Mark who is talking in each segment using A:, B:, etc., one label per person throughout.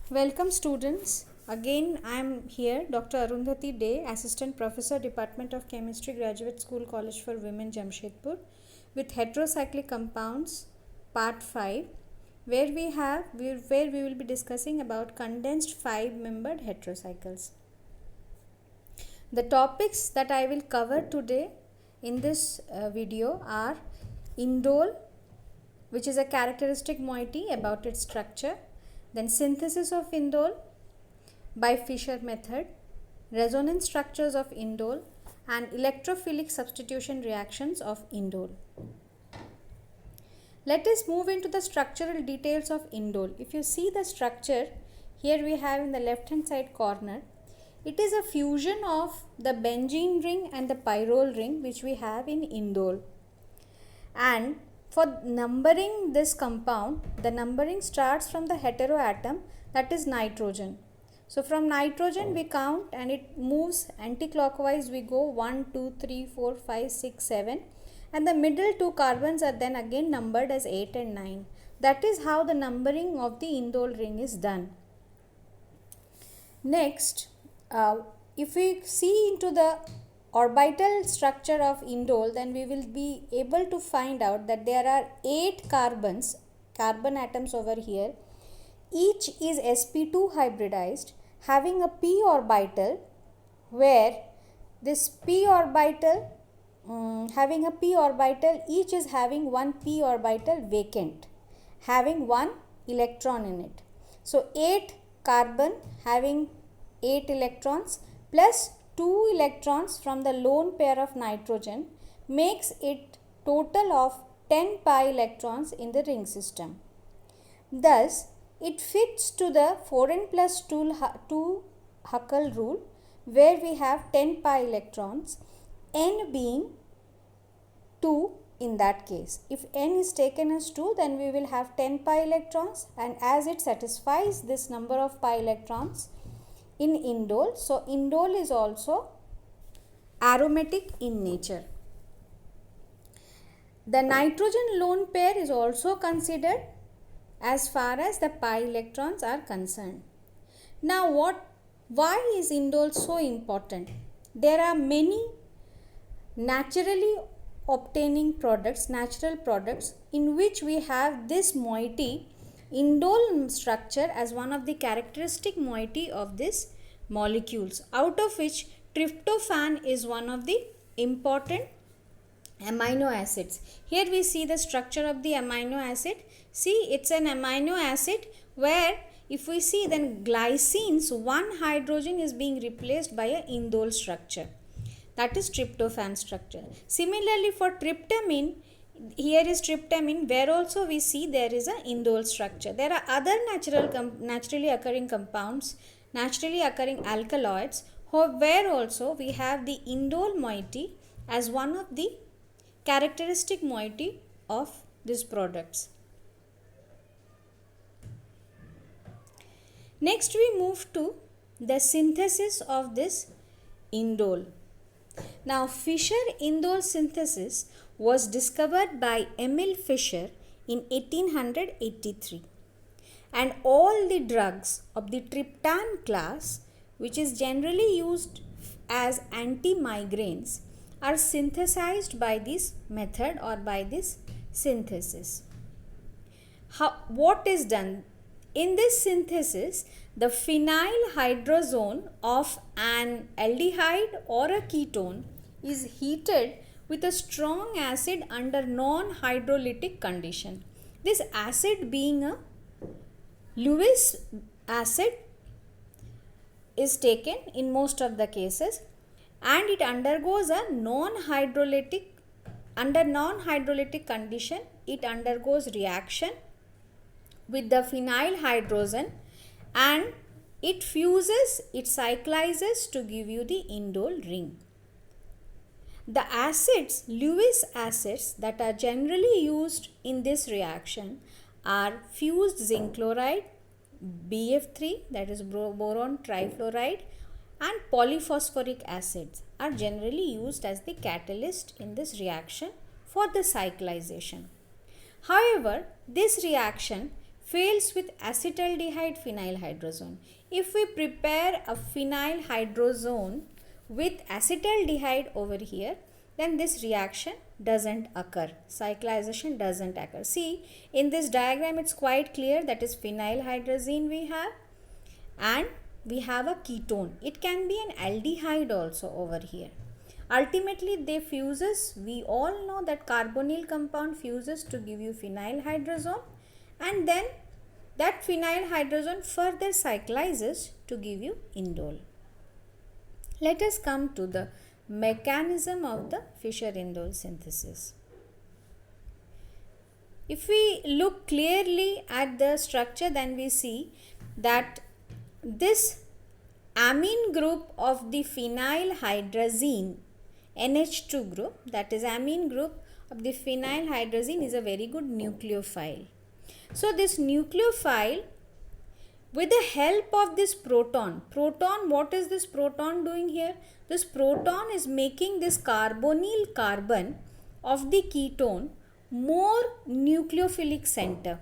A: Welcome students. Again I am here, Dr. Arundhati Day, Assistant Professor, Department of Chemistry, Graduate School, College for Women, Jamshedpur, with heterocyclic compounds, part 5, where we will be discussing about condensed 5-membered heterocycles. The topics that I will cover today in this video are indole, which is a characteristic moiety about its structure, then synthesis of indole by Fischer method, resonance structures of indole, and electrophilic substitution reactions of indole. Let us move into the structural details of indole. If you see the structure, here we have in the left hand side corner, it is a fusion of the benzene ring and the pyrrole ring which we have in indole. And for numbering this compound, the numbering starts from the heteroatom, that is nitrogen. So from nitrogen we count and it moves anti-clockwise. We go 1, 2, 3, 4, 5, 6, 7, and the middle two carbons are then again numbered as 8 and 9. That is how the numbering of the indole ring is done. Next, if we see into the orbital structure of indole, then we will be able to find out that there are 8 carbon atoms over here. Each is sp2 hybridized, having a p orbital, where this p orbital each is having one p orbital vacant, having one electron in it. So 8 carbon having 8 electrons plus 2 electrons from the lone pair of nitrogen makes it total of 10 pi electrons in the ring system. Thus, it fits to the 4n plus 2 Huckel rule, where we have 10 pi electrons, n being 2 in that case. If n is taken as 2, then we will have 10 pi electrons, and as it satisfies this number of pi electrons in indole, so indole is also aromatic in nature. The nitrogen lone pair is also considered as far as the pi electrons are concerned. Now why is indole so important? There are many naturally obtaining products, natural products, in which we have this moiety indole structure as one of the characteristic moiety of these molecules, out of which tryptophan is one of the important amino acids. Here we see the structure of the amino acid. See, it's an amino acid where if we see, then glycines, one hydrogen is being replaced by a indole structure. That is tryptophan structure. Similarly for tryptamine, here is tryptamine, where also we see there is a indole structure. There are other naturally occurring compounds, naturally occurring alkaloids, where also we have the indole moiety as one of the characteristic moiety of these products. Next we move to the synthesis of this indole. Now Fischer indole synthesis was discovered by Emil Fischer in 1883, and all the drugs of the triptan class, which is generally used as anti-migraines, are synthesized by this method or by this synthesis. What is done? In this synthesis, the phenyl hydrazone of an aldehyde or a ketone is heated with a strong acid under non-hydrolytic condition. This acid being a Lewis acid is taken in most of the cases, and it undergoes a under non-hydrolytic condition, it undergoes reaction with the phenyl hydrazone and it fuses, it cyclizes to give you the indole ring. The acids, Lewis acids, that are generally used in this reaction are fused zinc chloride, BF3, that is boron trifluoride, and polyphosphoric acids are generally used as the catalyst in this reaction for the cyclization. However, this reaction fails with acetaldehyde phenyl hydrazone. If we prepare a phenyl hydrazone with acetaldehyde over here, then this reaction doesn't occur. Cyclization doesn't occur. See, in this diagram it's quite clear that is phenyl hydrazine we have, and we have a ketone. It can be an aldehyde also over here. Ultimately they fuses. We all know that carbonyl compound fuses to give you phenyl hydrazone, and then that phenyl hydrazone further cyclizes to give you indole. Let us come to the mechanism of the Fischer-Indole synthesis. If we look clearly at the structure, then we see that this amine group of the phenyl hydrazine, NH2 group, that is amine group of the phenyl hydrazine, is a very good nucleophile. So this nucleophile, with the help of this proton, what is this proton doing here? This proton is making this carbonyl carbon of the ketone more nucleophilic center.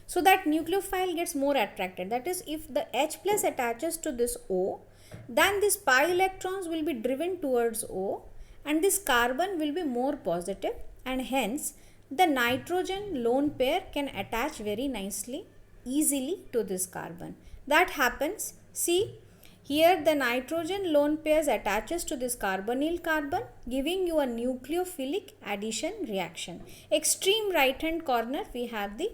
A: So that nucleophile gets more attracted. That is, if the H plus attaches to this O, then these pi electrons will be driven towards O, and this carbon will be more positive, and hence the nitrogen lone pair can attach very nicely, easily to this carbon. That happens. See, here the nitrogen lone pairs attaches to this carbonyl carbon, giving you a nucleophilic addition reaction. Extreme right hand corner we have the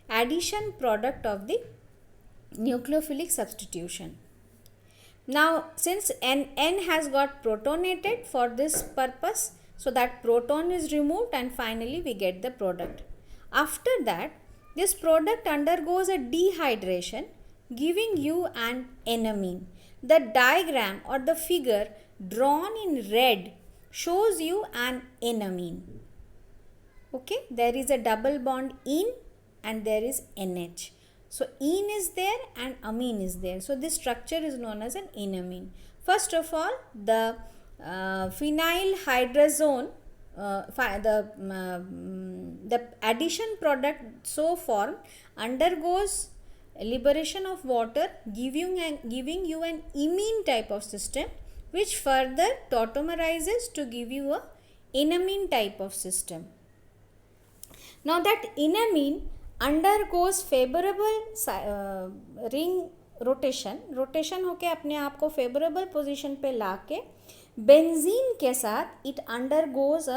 A: addition product of the nucleophilic substitution. Now since N has got protonated for this purpose, so that proton is removed and finally we get the product. After that, this product undergoes a dehydration, giving you an enamine. The diagram or the figure drawn in red shows you an enamine. Okay, there is a double bond in and there is NH. So ene is there and amine is there. So this structure is known as an enamine. First of all, the phenyl hydrazone, the addition product so formed undergoes liberation of water, giving you an imine type of system, which further tautomerizes to give you a enamine type of system. Now that enamine undergoes favorable ring rotation होके अपने आप को favourable position पे लाके benzene के साथ it undergoes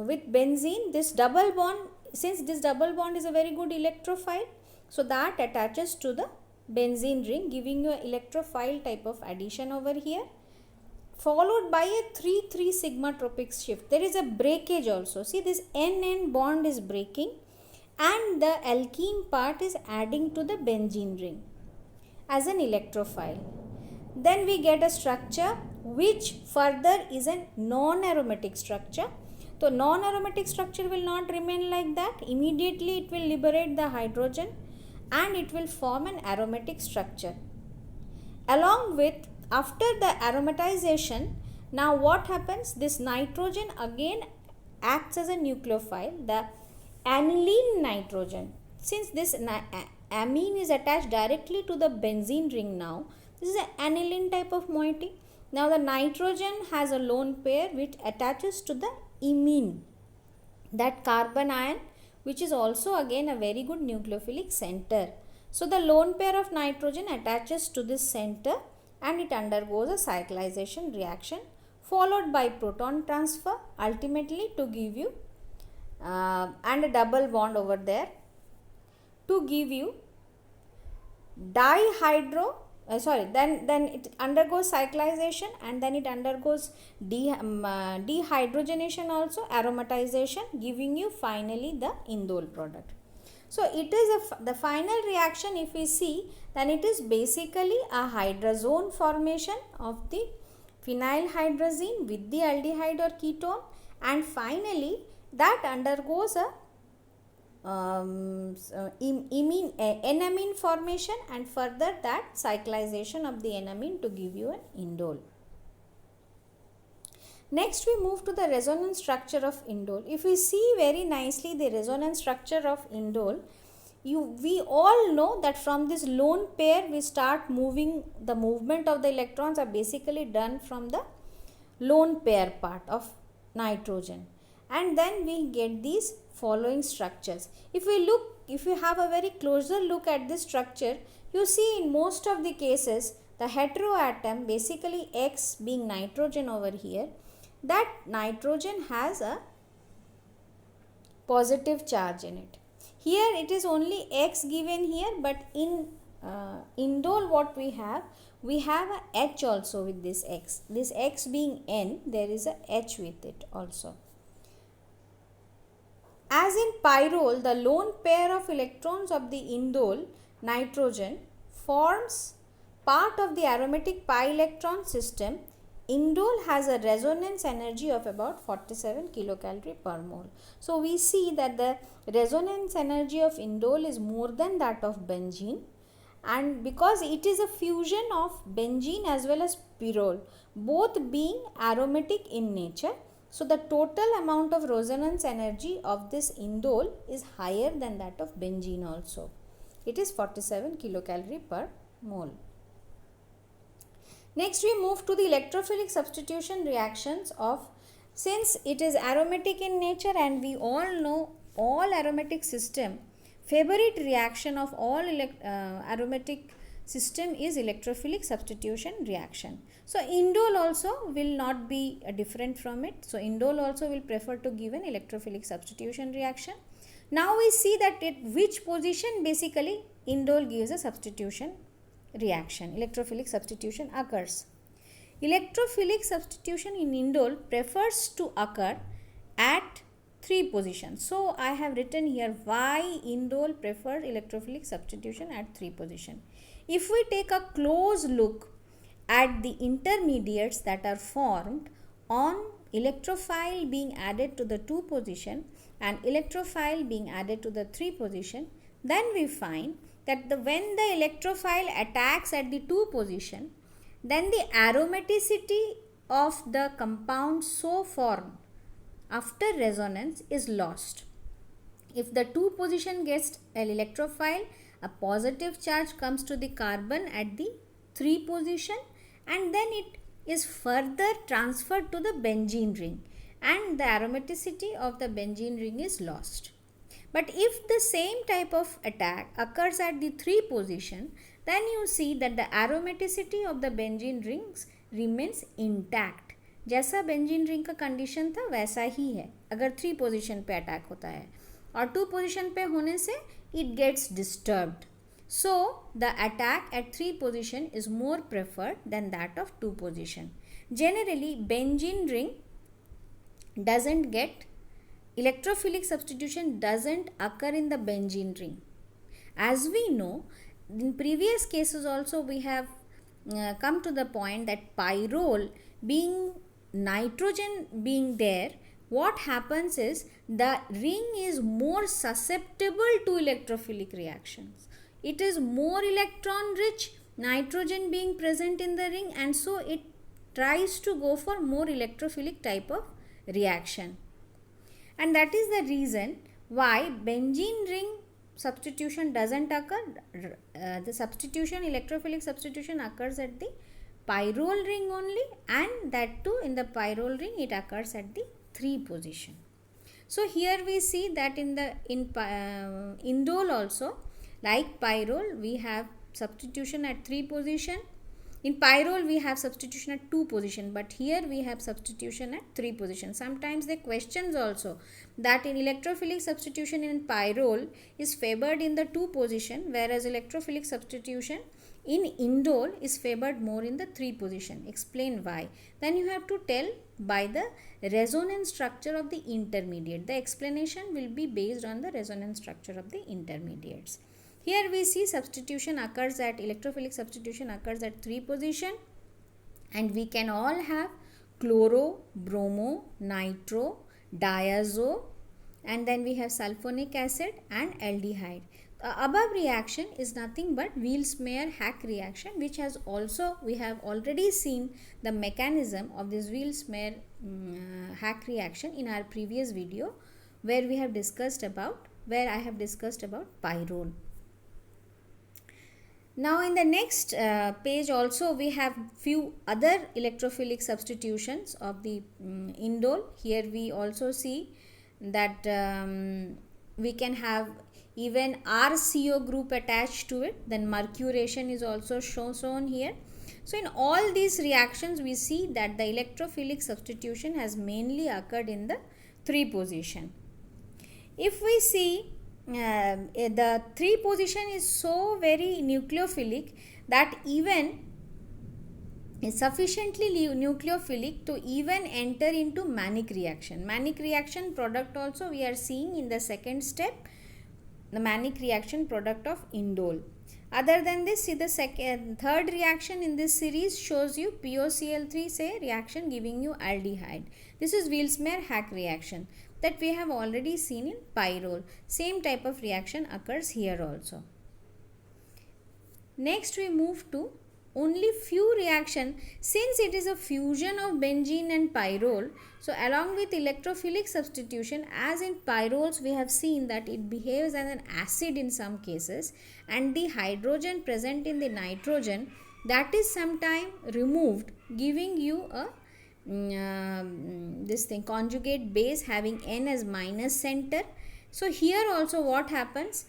A: with benzene, this double bond, since this double bond is a very good electrophile, so that attaches to the benzene ring, giving you an electrophile type of addition over here, followed by a 3,3 sigma tropic shift. There is a breakage also. See, this N bond is breaking and the alkene part is adding to the benzene ring as an electrophile. Then we get a structure which further is a non-aromatic structure. So non-aromatic structure will not remain like that. Immediately it will liberate the hydrogen and it will form an aromatic structure. Along with, after the aromatization, now what happens? This nitrogen again acts as a nucleophile, the aniline nitrogen. Since this amine is attached directly to the benzene ring now, this is an aniline type of moiety. Now the nitrogen has a lone pair which attaches to the imine, that carbon ion, which is also again a very good nucleophilic center. So the lone pair of nitrogen attaches to this center and it undergoes a cyclization reaction followed by proton transfer, ultimately to give you and a double bond over there to give you then it undergoes cyclization and then it undergoes dehydrogenation also, aromatization, giving you finally the indole product. So it is the final reaction, if we see, then it is basically a hydrazone formation of the phenyl hydrazine with the aldehyde or ketone, and finally that undergoes a enamine formation and further that cyclization of the enamine to give you an indole. Next we move to the resonance structure of indole. If we see very nicely the resonance structure of indole, we all know that from this lone pair we start moving. The movement of the electrons are basically done from the lone pair part of nitrogen, and then we get these following structures. If you have a very closer look at this structure, you see in most of the cases the heteroatom, basically X being nitrogen over here, that nitrogen has a positive charge in it. Here it is only X given here, but in indole what we have a H also with this X. This X being N, there is a H with it also. As in pyrrole, the lone pair of electrons of the indole nitrogen forms part of the aromatic pi electron system. Indole has a resonance energy of about 47 kilocalorie per mole. So we see that the resonance energy of indole is more than that of benzene, and because it is a fusion of benzene as well as pyrrole, both being aromatic in nature, so the total amount of resonance energy of this indole is higher than that of benzene also. It is 47 kilocalorie per mole. Next we move to the electrophilic substitution reactions of, since it is aromatic in nature and we all know all aromatic system, favorite reaction of all aromatic system is electrophilic substitution reaction. So indole also will not be different from it. So indole also will prefer to give an electrophilic substitution reaction. Now we see that at which position basically indole gives a substitution reaction, electrophilic substitution occurs. Electrophilic substitution in indole prefers to occur at 3 positions. So I have written here why indole prefers electrophilic substitution at 3 position. If we take a close look at the intermediates that are formed on electrophile being added to the 2 position and electrophile being added to the 3 position, then we find that when the electrophile attacks at the 2 position, then the aromaticity of the compound so formed after resonance is lost. If the 2 position gets an electrophile, a positive charge comes to the carbon at the 3 position, and then it is further transferred to the benzene ring, and the aromaticity of the benzene ring is lost. But if the same type of attack occurs at the 3 position, then you see that the aromaticity of the benzene rings remains intact. जैसा benzene ring का condition था वैसा ही है अगर 3 position पे attack होता है, और 2 पोजीशन पे होने से it gets disturbed. So the attack at 3 position is more preferred than that of 2 position. Generally benzene ring doesn't get electrophilic substitution doesn't occur in the benzene ring. As we know, in previous cases also we have come to the point that pyrrole being nitrogen being there, what happens is the ring is more susceptible to electrophilic reactions. It is more electron rich, nitrogen being present in the ring, and so it tries to go for more electrophilic type of reaction. And that is the reason why benzene ring substitution doesn't occur. The substitution, electrophilic substitution occurs at the pyrrole ring only, and that too in the pyrrole ring it occurs at the 3 position. So here we see that in indole also, like pyrrole, we have substitution at 3 position. In pyrrole we have substitution at 2 position, but here we have substitution at 3 position. Sometimes they questions also that in electrophilic substitution in pyrrole is favored in the 2 position, whereas electrophilic substitution in indole is favored more in the 3 position. Explain why. Then you have to tell by the resonance structure of the intermediate. The explanation will be based on the resonance structure of the intermediates. Here we see substitution occurs at, electrophilic substitution occurs at 3 position, and we can all have chloro, bromo, nitro, diazo, and then we have sulfonic acid and aldehyde. The above reaction is nothing but Wheelsmeyer-Hack reaction, which has also, we have already seen the mechanism of this Wheelsmeyer Hack reaction in our previous video, where we have discussed about where I have discussed about pyrrole. Now in the next page also we have few other electrophilic substitutions of the indole. Here we also see that we can have even RCO group attached to it. Then mercuration is also shown here. So in all these reactions we see that the electrophilic substitution has mainly occurred in the 3 position. If we see the 3 position is so very nucleophilic that even is sufficiently nucleophilic to even enter into Mannich reaction. Mannich reaction product also we are seeing in the second step, the Mannich reaction product of indole. Other than this, see the third reaction in this series shows you POCl3 say reaction giving you aldehyde. This is Willsmere-Hack reaction that we have already seen in pyrrole. Same type of reaction occurs here also. Next we move to only few reaction. Since it is a fusion of benzene and pyrrole, so along with electrophilic substitution, as in pyrroles we have seen that it behaves as an acid in some cases, and the hydrogen present in the nitrogen, that is sometime removed, giving you a this thing conjugate base having N as minus center. So here also what happens,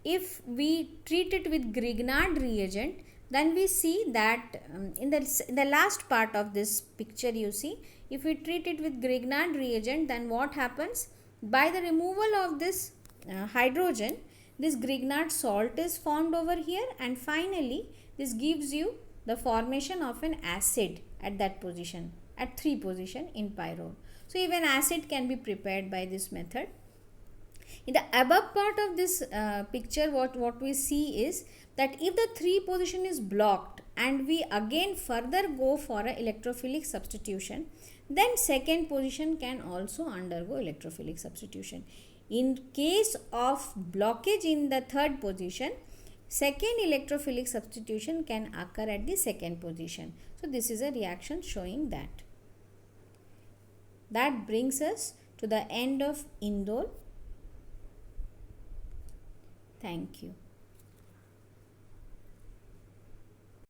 A: if we treat it with Grignard reagent, then we see that in the last part of this picture you see, if we treat it with Grignard reagent, then what happens, by the removal of this hydrogen, this Grignard salt is formed over here, and finally this gives you the formation of an acid at that position, at 3 position in pyrrole. So even acid can be prepared by this method. In the above part of this picture, what we see is that if the 3 position is blocked and we again further go for a electrophilic substitution, then second position can also undergo electrophilic substitution. In case of blockage in the third position, second electrophilic substitution can occur at the second position. So this is a reaction showing that. That brings us to the end of indole. Thank you.